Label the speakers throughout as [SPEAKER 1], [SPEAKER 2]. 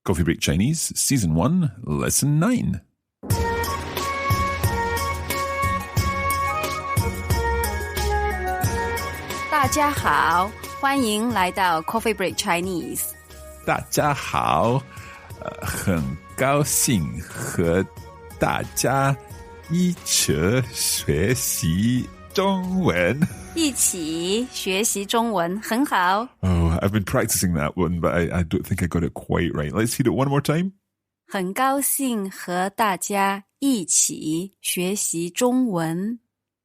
[SPEAKER 1] Coffee Break Chinese, Season 1, Lesson 9.
[SPEAKER 2] 大家好，欢迎来到 Coffee Break Chinese。
[SPEAKER 1] 大家好，很高兴和大家一起学习中文。
[SPEAKER 2] 一起学习中文，很好。
[SPEAKER 1] Oh, I've been practicing that one, but I don't think I got it quite right. Let's hear it one more time.
[SPEAKER 2] 很高兴和大家一起学习中文。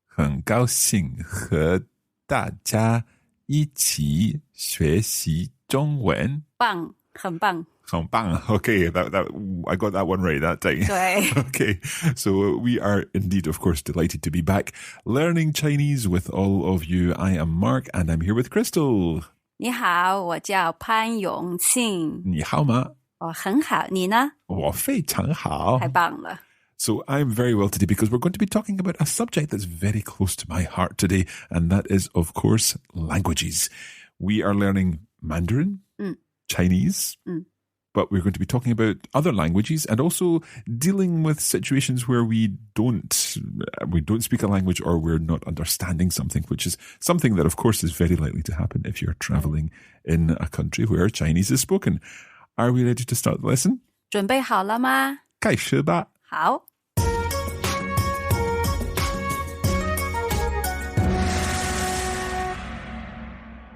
[SPEAKER 1] 很高兴和大家一起学习中文。
[SPEAKER 2] 棒，很棒。
[SPEAKER 1] 很棒. Okay, I got that one right that time.
[SPEAKER 2] 对。
[SPEAKER 1] Okay, so we are indeed, of course, delighted to be back learning Chinese with all of you. I am Mark and I'm here with Crystal.
[SPEAKER 2] 你好，我叫潘永庆。
[SPEAKER 1] 你好吗？
[SPEAKER 2] 我很好，你呢？
[SPEAKER 1] 我非常好。
[SPEAKER 2] 太棒了。
[SPEAKER 1] So I'm very well today because we're going to be talking about a subject that's very close to my heart today, and that is, of course, languages. We are learning Mandarin, Chinese, but we're going to be talking about other languages and also dealing with situations where we don't speak a language or we're not understanding something, which is something that, of course, is very likely to happen if you're traveling in a country where Chinese is spoken. Are we ready to start the lesson?
[SPEAKER 2] 准备好了吗？
[SPEAKER 1] 开始吧。
[SPEAKER 2] 好。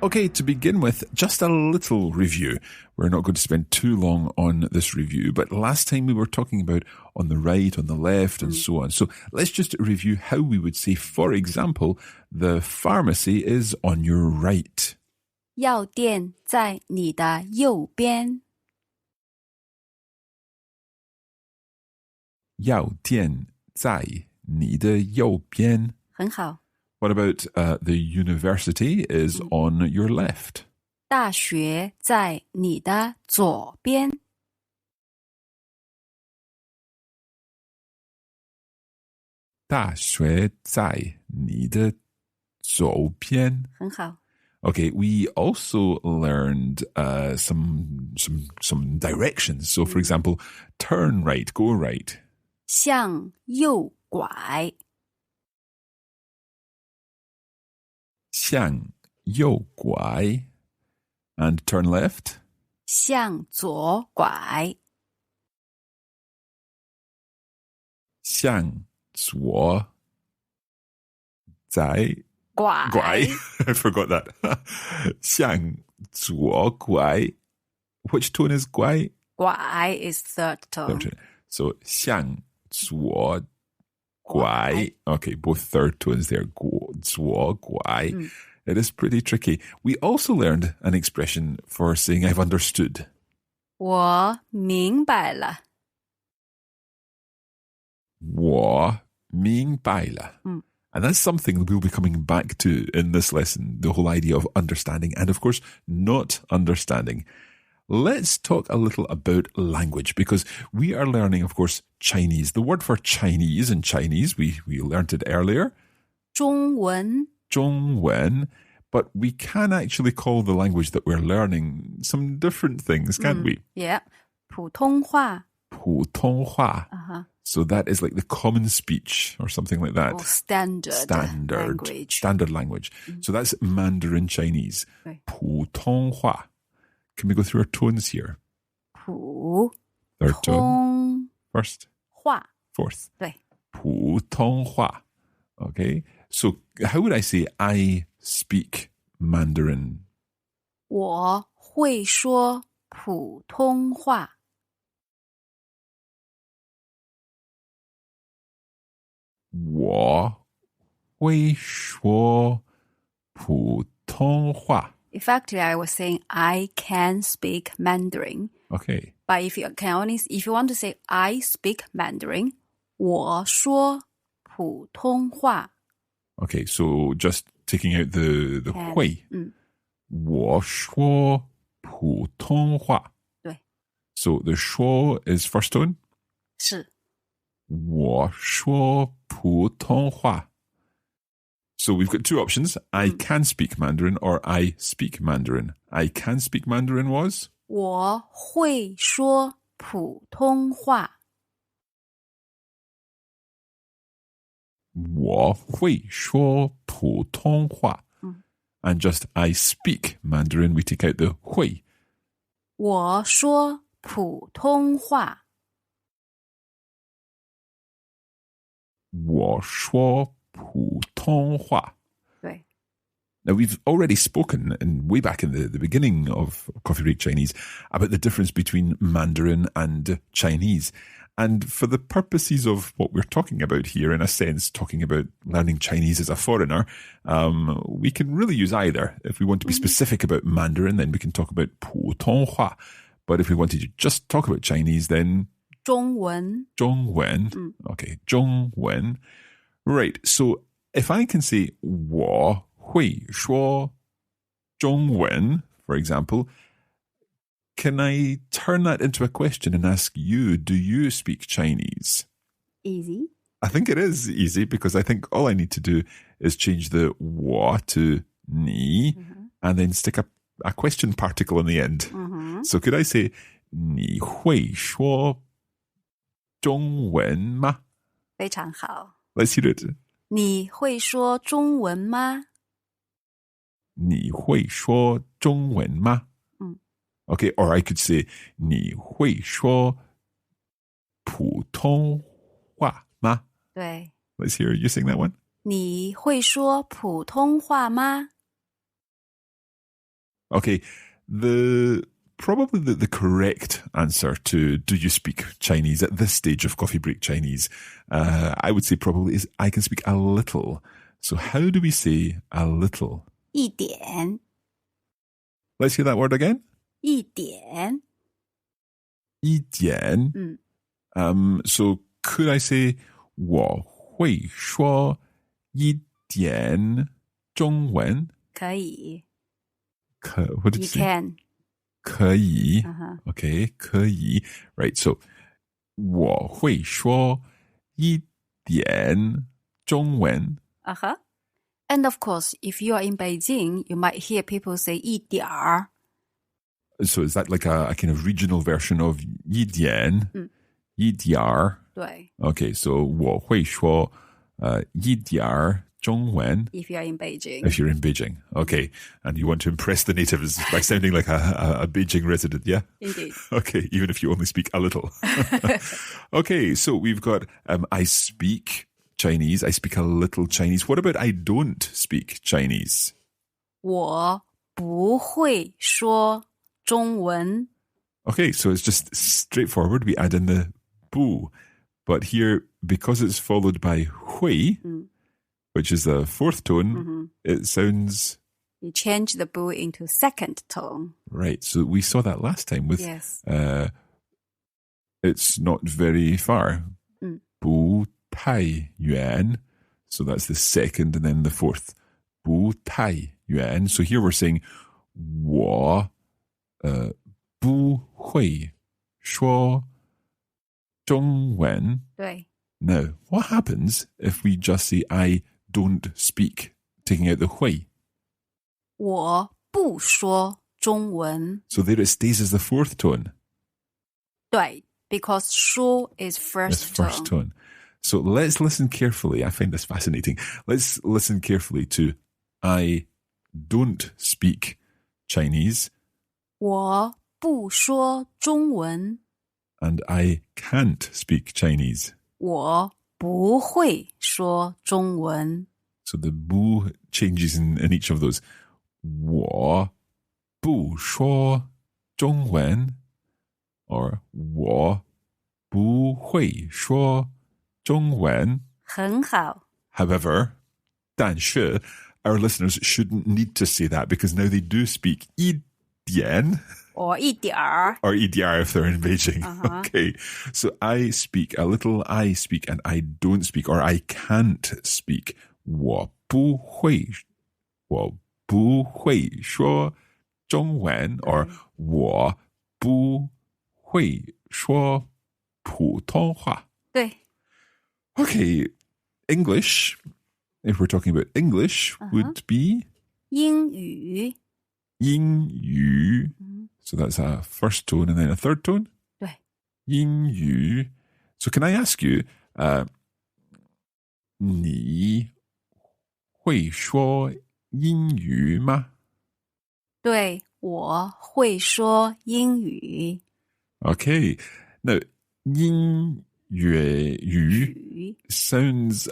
[SPEAKER 1] Okay, to begin with, just a little review. We're not going to spend too long on this review, but last time we were talking about on the right, on the left, and so on. So let's just review how we would say, for example, the pharmacy is on your right.
[SPEAKER 2] 药店在你的右边。
[SPEAKER 1] 药店在你的右边。
[SPEAKER 2] 很好。
[SPEAKER 1] What about the university is on your left?
[SPEAKER 2] 大学在你的左边。
[SPEAKER 1] 大学在你的左边。
[SPEAKER 2] 很好。
[SPEAKER 1] Okay, we also learned some directions. So, for example, turn right, go right.
[SPEAKER 2] 向右拐。
[SPEAKER 1] 向右拐 and turn left.
[SPEAKER 2] 向左拐。
[SPEAKER 1] 向左在
[SPEAKER 2] 拐。
[SPEAKER 1] I forgot that. 向左拐. Which tone is 拐?
[SPEAKER 2] 拐 is third tone.
[SPEAKER 1] So 向左拐. Okay, both third tones there. 左拐. It is pretty tricky. We also learned an expression for saying I've understood.
[SPEAKER 2] 我明白了。
[SPEAKER 1] 我明白了. And that's something we'll be coming back to in this lesson, the whole idea of understanding and, of course, not understanding. Let's talk a little about language because we are learning, of course, Chinese. The word for Chinese in Chinese, we learned it earlier.
[SPEAKER 2] 中文。
[SPEAKER 1] 中文. But we can actually call the language that we're learning some different things, can't we?
[SPEAKER 2] Yeah. 普通话。
[SPEAKER 1] 普通话. So that is like the common speech or something like that.
[SPEAKER 2] Or standard language.
[SPEAKER 1] Standard language. So that's Mandarin Chinese. 普通话. Can we go through our tones here?
[SPEAKER 2] 普
[SPEAKER 1] Third tone.
[SPEAKER 2] 通
[SPEAKER 1] First.
[SPEAKER 2] 话。
[SPEAKER 1] Fourth.
[SPEAKER 2] 对。
[SPEAKER 1] 普通话. Okay. So how would I say I speak Mandarin?
[SPEAKER 2] 我会说普通话。
[SPEAKER 1] 我会说普通话.
[SPEAKER 2] Effectively, I was saying I can speak Mandarin.
[SPEAKER 1] Okay.
[SPEAKER 2] But if you want to say I speak Mandarin, 我说普通话.
[SPEAKER 1] Okay, so just taking out the 会. 我说普通话.
[SPEAKER 2] 对。
[SPEAKER 1] So the 说 is first tone?
[SPEAKER 2] 是。
[SPEAKER 1] 我说普通话. So we've got two options. I can speak Mandarin or I speak Mandarin. I can speak Mandarin was?
[SPEAKER 2] 我会说普通话。
[SPEAKER 1] 我会说普通话。And just I speak Mandarin, we take out the 会。
[SPEAKER 2] 我说普通话。
[SPEAKER 1] 我说普通话。
[SPEAKER 2] 对。
[SPEAKER 1] Now, we've already spoken way back in the beginning of Coffee Break Chinese about the difference between Mandarin and Chinese. And for the purposes of what we're talking about here, in a sense, talking about learning Chinese as a foreigner, we can really use either. If we want to be specific about Mandarin, then we can talk about 普通话. But if we wanted to just talk about Chinese, then
[SPEAKER 2] 中文。
[SPEAKER 1] 中文. Okay, 中文. Right, so if I can say 我会说中文, for example, can I turn that into a question and ask you, do you speak Chinese?
[SPEAKER 2] Easy.
[SPEAKER 1] I think it is easy because I think all I need to do is change the 我 to 你 and then stick a question particle in the end. So could I say 你会说中文吗？
[SPEAKER 2] 非常好。
[SPEAKER 1] Let's hear it.
[SPEAKER 2] 你会说中文吗？
[SPEAKER 1] 你会说中文吗？Okay, or I could say 你会说普通话吗？
[SPEAKER 2] 对。
[SPEAKER 1] Let's hear you sing that one.
[SPEAKER 2] 你会说普通话吗？
[SPEAKER 1] Okay, probably the correct answer to do you speak Chinese at this stage of Coffee Break Chinese, I would say probably is I can speak a little. So how do we say a little?
[SPEAKER 2] 一点。
[SPEAKER 1] Let's hear that word again.
[SPEAKER 2] 一点。
[SPEAKER 1] 一点. So could I say 我会说一点中文？
[SPEAKER 2] 可以。
[SPEAKER 1] What did you
[SPEAKER 2] You
[SPEAKER 1] say?
[SPEAKER 2] can.
[SPEAKER 1] 可以。Okay, 可以。Right, so 我会说一点中文。
[SPEAKER 2] And of course, if you are in Beijing, you might hear people say 一点儿。
[SPEAKER 1] So is that like a kind of regional version of 一点？一点儿。
[SPEAKER 2] 对。
[SPEAKER 1] Okay, so 我会说一点儿中文。
[SPEAKER 2] If you are in Beijing.
[SPEAKER 1] If you're in Beijing. Okay. And you want to impress the natives by sounding like a Beijing resident, yeah?
[SPEAKER 2] Indeed.
[SPEAKER 1] Okay, even if you only speak a little. Okay, so we've got I speak Chinese. I speak a little Chinese. What about I don't speak Chinese?
[SPEAKER 2] 我不会说中文。
[SPEAKER 1] Okay, so it's just straightforward. We add in the 不. But here, because it's followed by 会, which is the fourth tone, it sounds...
[SPEAKER 2] You change the 不 into second tone.
[SPEAKER 1] Right, so we saw that last time with...
[SPEAKER 2] Yes.
[SPEAKER 1] It's not very far. 不太远. So that's the second and then the fourth. 不太远. So here we're saying 我不会说中文.
[SPEAKER 2] 对。
[SPEAKER 1] Now, what happens if we just say I don't speak, taking out the 会?
[SPEAKER 2] 我不说中文。
[SPEAKER 1] So there it stays as the fourth tone.
[SPEAKER 2] 对, because 说 is first
[SPEAKER 1] It's first tone. So let's listen carefully. I find this fascinating. Let's listen carefully to I don't speak Chinese.
[SPEAKER 2] 我不说中文。
[SPEAKER 1] And I can't speak Chinese.
[SPEAKER 2] 我不会说中文。
[SPEAKER 1] So the 不 changes in each of those. 我不说中文 or 我不会说中文.
[SPEAKER 2] 很好。
[SPEAKER 1] However, 但是 our listeners shouldn't need to say that because now they do speak 一点
[SPEAKER 2] or 一点儿
[SPEAKER 1] or 一点 if they're in Beijing. Okay, so I speak a little, I speak, and I don't speak, or I can't speak. 我不会说中文 or 我不会说普通话.
[SPEAKER 2] 对。
[SPEAKER 1] Okay, English, if we're talking about English, would be
[SPEAKER 2] 英语。
[SPEAKER 1] 英语. So that's a first tone and then a third tone.
[SPEAKER 2] 对，
[SPEAKER 1] 英语. So can I ask you, 你会说英语吗？
[SPEAKER 2] 对，我会说英语。
[SPEAKER 1] Okay. Now, 英粤语
[SPEAKER 2] 语
[SPEAKER 1] sounds,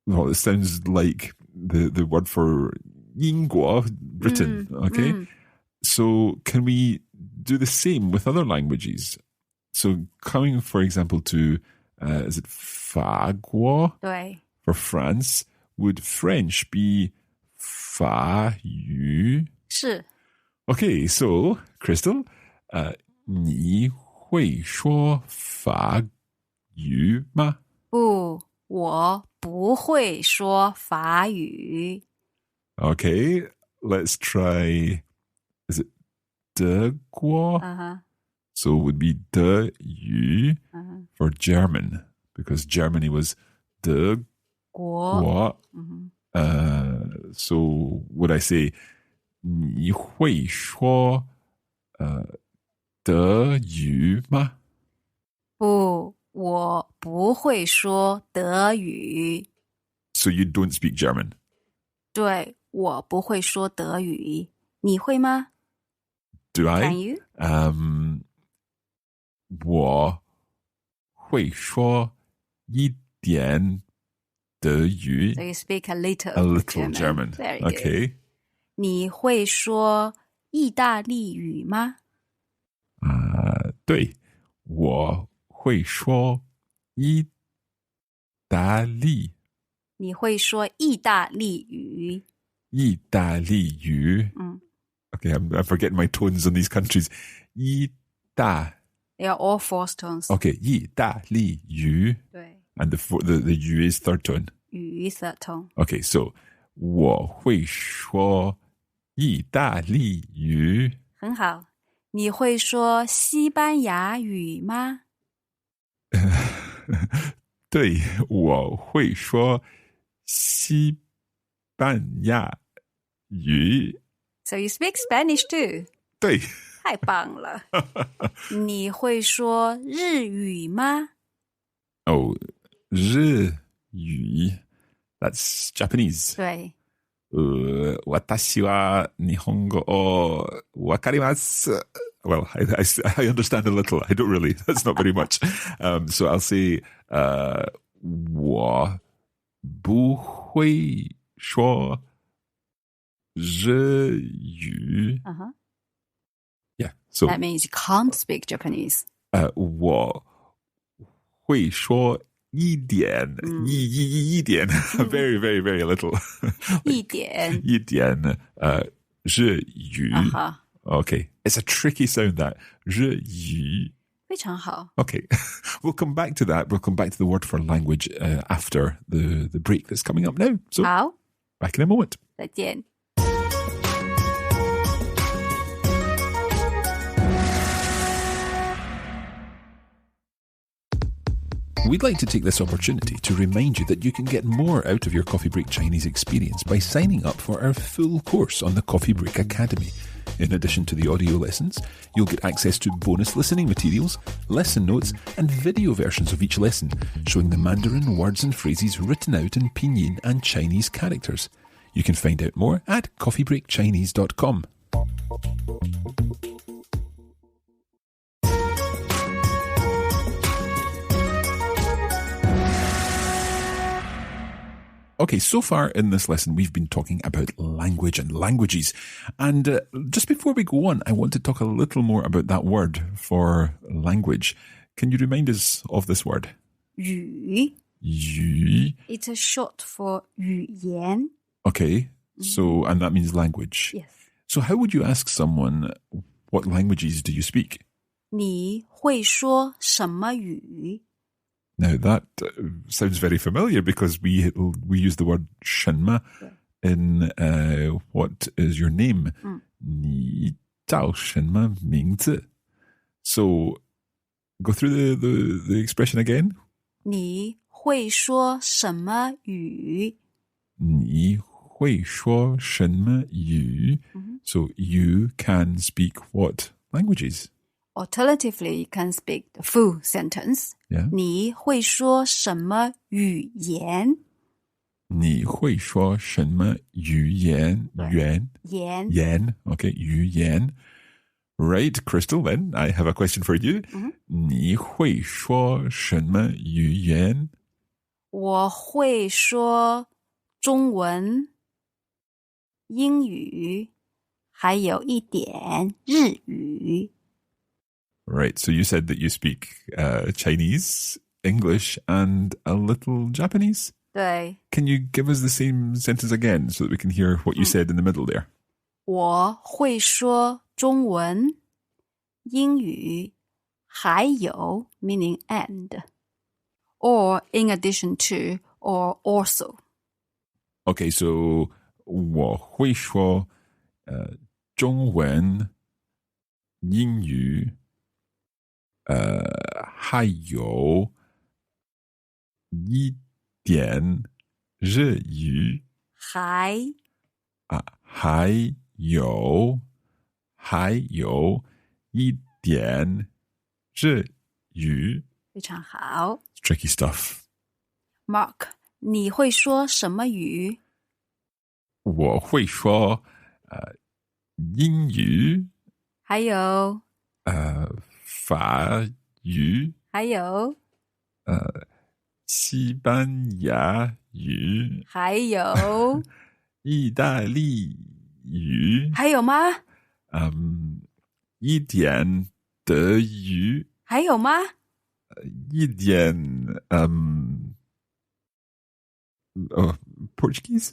[SPEAKER 1] well, it sounds like the word for 英国, Britain. Okay. So can we do the same with other languages? So coming, for example, to, is it 法国?
[SPEAKER 2] 对，
[SPEAKER 1] For France, would French be 法语?
[SPEAKER 2] 是
[SPEAKER 1] Okay, so, Crystal, 你会说法语吗？
[SPEAKER 2] 不，我不会说法语。
[SPEAKER 1] Okay, let's try, is it 德国? So it would be 德语 for German, because Germany was 德国. So would I say 你会说德语吗？
[SPEAKER 2] 不，我不会说德语。
[SPEAKER 1] So you don't speak German?
[SPEAKER 2] 对，我不会说德语。你会吗？
[SPEAKER 1] Do I?
[SPEAKER 2] Can you?
[SPEAKER 1] 我会说一点德语
[SPEAKER 2] So you speak a little
[SPEAKER 1] A little German.
[SPEAKER 2] Very good.
[SPEAKER 1] Okay.
[SPEAKER 2] 你会说意大利语吗？
[SPEAKER 1] 对，我会说意大利
[SPEAKER 2] 你会说意大利语？
[SPEAKER 1] 意大利语。Okay, I'm forgetting my tones on these countries. 意大
[SPEAKER 2] They are all fourth tones.
[SPEAKER 1] Okay, 意大利语。
[SPEAKER 2] 对，
[SPEAKER 1] And the 语 is third tone.
[SPEAKER 2] 语 third tone.
[SPEAKER 1] Okay, so 我会说意大利语。
[SPEAKER 2] 很好。你会说西班牙语吗？
[SPEAKER 1] 对，我会说西班牙语。
[SPEAKER 2] So you speak Spanish too.
[SPEAKER 1] 对，
[SPEAKER 2] 太棒了。你会说日语吗？
[SPEAKER 1] Oh, 日语 That's Japanese.
[SPEAKER 2] 对，
[SPEAKER 1] 私は日本語をわかります. Well, I understand a little. I don't really. That's not very much. So I'll say, 我不会说日语. Yeah. So,
[SPEAKER 2] That means you can't speak Japanese.
[SPEAKER 1] 我会说一点, 一点, very, very, very little.
[SPEAKER 2] 一点。
[SPEAKER 1] 一点, 日语. Okay. It's a tricky sound, that. 日语.
[SPEAKER 2] 非常好。
[SPEAKER 1] Okay. We'll come back to that. We'll come back to the word for language after the break that's coming up now. So,
[SPEAKER 2] 好，
[SPEAKER 1] back in a moment.
[SPEAKER 2] 再见。
[SPEAKER 1] We'd like to take this opportunity to remind you that you can get more out of your Coffee Break Chinese experience by signing up for our full course on the Coffee Break Academy. In addition to the audio lessons, you'll get access to bonus listening materials, lesson notes, and video versions of each lesson, showing the Mandarin words and phrases written out in Pinyin and Chinese characters. You can find out more at coffeebreakchinese.com. Okay, so far in this lesson, we've been talking about language and languages. And just before we go on, I want to talk a little more about that word for language. Can you remind us of this word?
[SPEAKER 2] 语
[SPEAKER 1] Yu.
[SPEAKER 2] It's a short for 语言.
[SPEAKER 1] Okay, so, and that means language.
[SPEAKER 2] Yes.
[SPEAKER 1] So how would you ask someone, what languages do you speak?
[SPEAKER 2] 你会说什么语?
[SPEAKER 1] Now that sounds very familiar because we use the word 什么 in what is your name? 你叫什么名字? So go through the expression again.
[SPEAKER 2] 你会说什么语?
[SPEAKER 1] 你会说什么语? So you can speak what languages.
[SPEAKER 2] Alternatively, you can speak the full sentence.
[SPEAKER 1] Yeah.
[SPEAKER 2] 你会说什么语言？
[SPEAKER 1] 你会说什么语言？言。Okay, 语言. Right, Crystal, then I have a question for you. 你会说什么语言？
[SPEAKER 2] 我会说中文、英语，还有一点日语。
[SPEAKER 1] Right, so you said that you speak Chinese, English, and a little Japanese?
[SPEAKER 2] 对，
[SPEAKER 1] Can you give us the same sentence again so that we can hear what you said in the middle there?
[SPEAKER 2] 我会说中文、英语，还有 meaning and, or in addition to, or also.
[SPEAKER 1] Okay, so 我会说中文、英语，还有一点日语。还有一点日语。
[SPEAKER 2] 非常好。
[SPEAKER 1] Tricky stuff.
[SPEAKER 2] Mark, 你会说什么语？
[SPEAKER 1] 我会说英语，
[SPEAKER 2] 还有
[SPEAKER 1] 法语，
[SPEAKER 2] 还有
[SPEAKER 1] 西班牙语，
[SPEAKER 2] 还有
[SPEAKER 1] 意大利语，
[SPEAKER 2] 还有吗？
[SPEAKER 1] 一点德语，
[SPEAKER 2] 还有吗？
[SPEAKER 1] 一点Portuguese，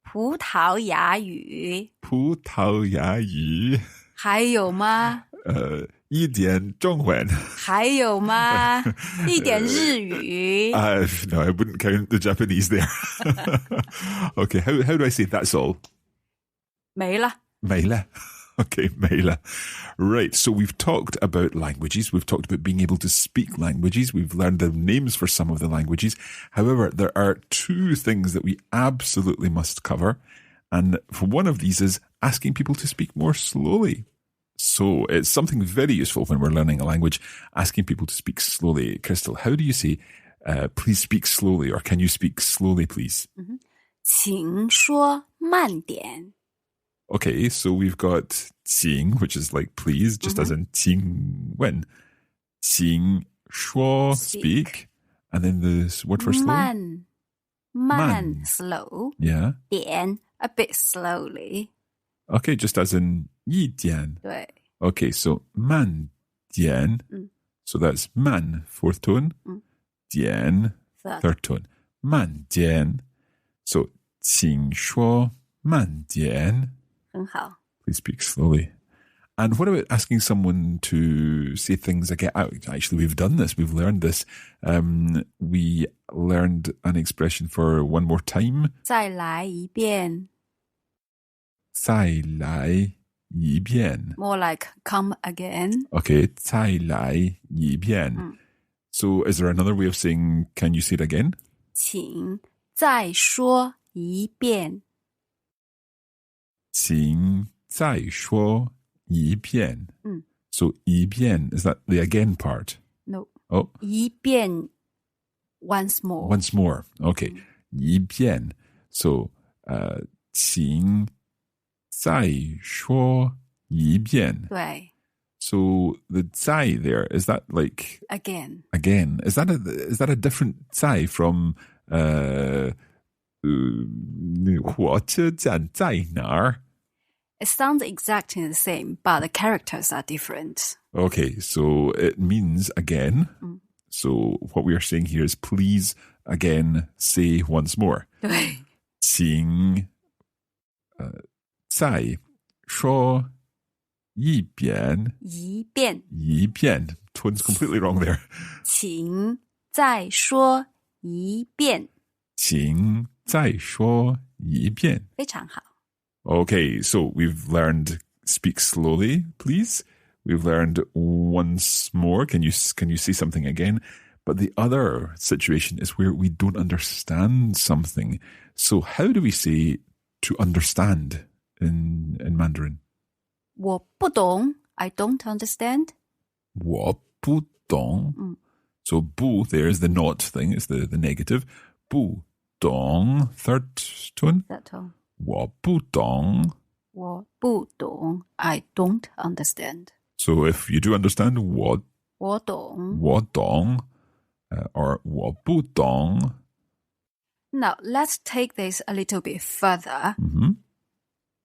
[SPEAKER 2] 葡萄牙语。
[SPEAKER 1] 葡萄牙语，
[SPEAKER 2] 还有吗？
[SPEAKER 1] 一点中文。
[SPEAKER 2] 还有吗？一点日语。
[SPEAKER 1] No, I wouldn't count the Japanese there. Okay, how do I say that's all?
[SPEAKER 2] 没了。
[SPEAKER 1] 没了. Okay, 没了. Right, so we've talked about languages. We've talked about being able to speak languages. We've learned the names for some of the languages. However, there are two things that we absolutely must cover. And for one of these is asking people to speak more slowly. So it's something very useful when we're learning a language, asking people to speak slowly. Crystal, how do you say, please speak slowly, or can you speak slowly, please?
[SPEAKER 2] 请说慢点。
[SPEAKER 1] Okay, so we've got 请, which is like please, just as in 请问. 请说, speak. And then the word for slow?
[SPEAKER 2] 慢 slow.
[SPEAKER 1] Yeah.
[SPEAKER 2] 点 a bit slowly.
[SPEAKER 1] Okay, just as in 一点.
[SPEAKER 2] 对。
[SPEAKER 1] Okay, so 慢点. So that's 慢, fourth tone. 点, third tone. 慢点. So 请说慢点.
[SPEAKER 2] 很好。
[SPEAKER 1] Please speak slowly. And what about asking someone to say things again? Actually, we've done this. We've learned this. We learned an expression for one more time.
[SPEAKER 2] 再来一遍。
[SPEAKER 1] 再来一遍.
[SPEAKER 2] More like come again.
[SPEAKER 1] Okay, 再来一遍. So is there another way of saying, can you say it again?
[SPEAKER 2] 请再说一遍。
[SPEAKER 1] 请再说一遍. So 一遍, is that the again part?
[SPEAKER 2] No.
[SPEAKER 1] Oh.
[SPEAKER 2] 一遍 once more.
[SPEAKER 1] Once more. Okay. 一遍. So 请再说一遍.
[SPEAKER 2] 对。
[SPEAKER 1] So the 再 there, is that like
[SPEAKER 2] Again.
[SPEAKER 1] Again. Is that a different 再 from 火车站在哪儿?
[SPEAKER 2] It sounds exactly the same, but the characters are different.
[SPEAKER 1] Okay, so it means again. So what we are saying here is please again say once more.
[SPEAKER 2] 对。
[SPEAKER 1] 请再说一遍.
[SPEAKER 2] 一遍。
[SPEAKER 1] 一遍. Tone's completely wrong there.
[SPEAKER 2] 请再说一遍。
[SPEAKER 1] 请再说一遍.
[SPEAKER 2] 非常好。
[SPEAKER 1] Okay, so we've learned speak slowly, please. We've learned once more. Can you say something again? But the other situation is where we don't understand something. So how do we say to understand in Mandarin?
[SPEAKER 2] 我不懂 I don't understand.
[SPEAKER 1] 我不懂. So 不 there is the not thing, it's the negative. 不懂, third tone.
[SPEAKER 2] That tone.
[SPEAKER 1] 我不懂.
[SPEAKER 2] 我不懂. I don't understand.
[SPEAKER 1] So if you do understand 我
[SPEAKER 2] 懂.
[SPEAKER 1] Or 我不懂.
[SPEAKER 2] Now, let's take this a little bit further.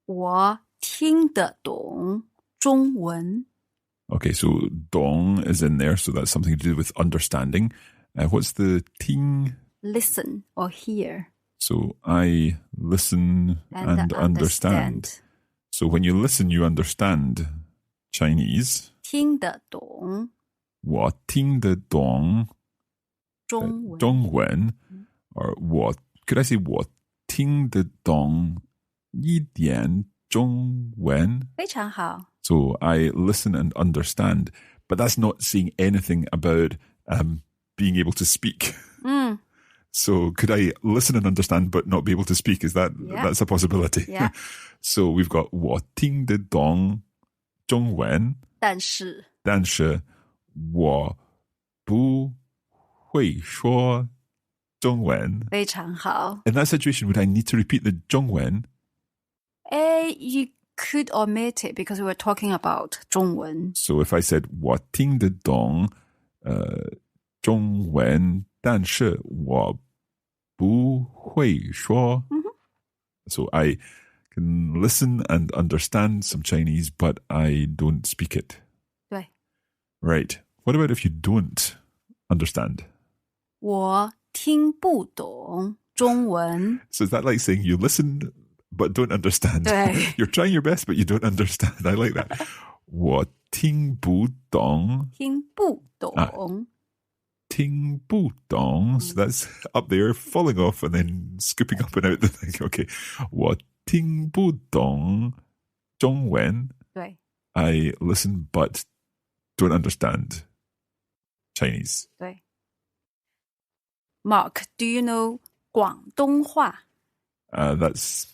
[SPEAKER 2] 我听得懂中文.
[SPEAKER 1] Okay, so 懂 is in there, so that's something to do with understanding. What's the 听?
[SPEAKER 2] Listen or hear.
[SPEAKER 1] So I listen and understand. So when you listen, you understand Chinese.
[SPEAKER 2] 听得懂
[SPEAKER 1] 我听得懂
[SPEAKER 2] 中文.
[SPEAKER 1] 中文 or could I say 我听得懂一点中文?
[SPEAKER 2] 非常好.
[SPEAKER 1] So I listen and understand, but that's not saying anything about being able to speak. So could I listen and understand but not be able to speak? That's a possibility?
[SPEAKER 2] Yeah.
[SPEAKER 1] So we've got 我听得懂中文，但是我不会说中文。
[SPEAKER 2] 非常好.
[SPEAKER 1] In that situation, would I need to repeat the 中文?
[SPEAKER 2] You could omit it because we were talking about 中文.
[SPEAKER 1] So if I said 我听得懂中文，但是我不会说. So I can listen and understand some Chinese, but I don't speak it.
[SPEAKER 2] 对.
[SPEAKER 1] Right. What about if you don't understand?
[SPEAKER 2] 我听不懂中文.
[SPEAKER 1] So is that like saying you listen but don't understand?
[SPEAKER 2] 对.
[SPEAKER 1] You're trying your best, but you don't understand. I like that. 我听不懂.
[SPEAKER 2] 听不懂.
[SPEAKER 1] 听不懂. So that's up there, falling off and then scooping up and out the thing. Okay. 我听不懂中文.
[SPEAKER 2] 对.
[SPEAKER 1] I listen but don't understand Chinese.
[SPEAKER 2] 对. Mark, do you know 广东话?
[SPEAKER 1] That's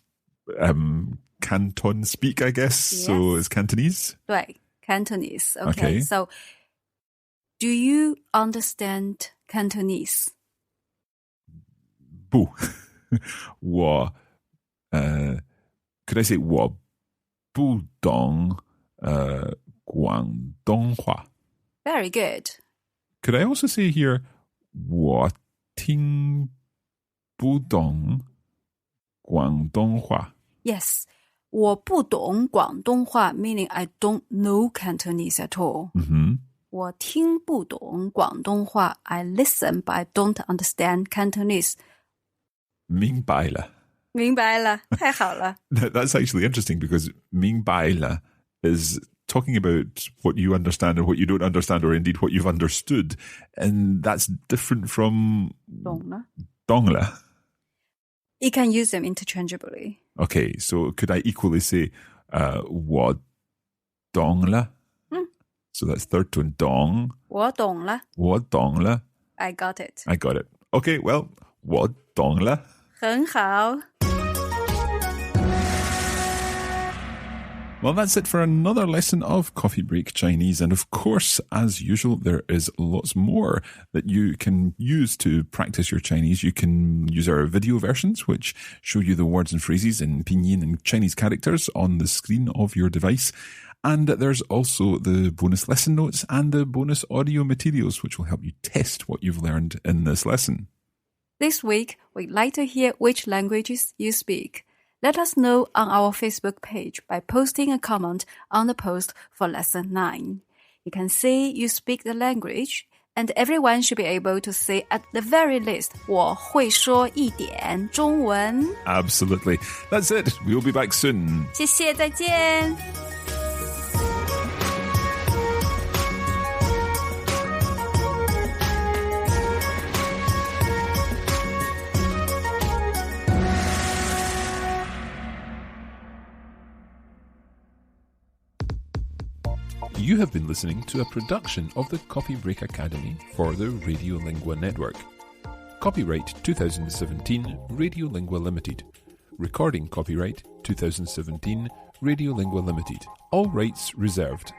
[SPEAKER 1] Canton speak, I guess.
[SPEAKER 2] Yes.
[SPEAKER 1] So it's Cantonese?
[SPEAKER 2] 对, Cantonese.
[SPEAKER 1] Okay.
[SPEAKER 2] So, do you understand Cantonese?
[SPEAKER 1] 不. 我 could I say 我不懂广东话?
[SPEAKER 2] Very good.
[SPEAKER 1] Could I also say here 我听不懂广东话?
[SPEAKER 2] Yes. 我不懂广东话 meaning I don't know Cantonese at all. 我听不懂广东话 I listen but I don't understand Cantonese.
[SPEAKER 1] 明白了.
[SPEAKER 2] 明白了，太好了.
[SPEAKER 1] That's actually interesting because 明白了 is talking about what you understand and what you don't understand, or indeed what you've understood. And that's different from
[SPEAKER 2] 懂了.
[SPEAKER 1] 懂了.
[SPEAKER 2] You can use them interchangeably.
[SPEAKER 1] Okay, so could I equally say 我懂了? So that's third tone, 懂.
[SPEAKER 2] 我懂了.
[SPEAKER 1] 我懂了.
[SPEAKER 2] I got it.
[SPEAKER 1] I got it. Okay, well, 我懂了.
[SPEAKER 2] 很好.
[SPEAKER 1] Well, that's it for another lesson of Coffee Break Chinese. And of course, as usual, there is lots more that you can use to practice your Chinese. You can use our video versions, which show you the words and phrases in pinyin and Chinese characters on the screen of your device. And there's also the bonus lesson notes and the bonus audio materials, which will help you test what you've learned in this lesson.
[SPEAKER 2] This week, we'd like to hear which languages you speak. Let us know on our Facebook page by posting a comment on the post for Lesson 9. You can say you speak the language, and everyone should be able to say at the very least, 我会说一点中文.
[SPEAKER 1] Absolutely. That's it. We'll be back soon.
[SPEAKER 2] 谢谢，再见.
[SPEAKER 1] You have been listening to a production of the Copy Break Academy for the Radiolingua Network. Copyright 2017 Radiolingua Limited. Recording copyright 2017 Radiolingua Limited. All rights reserved.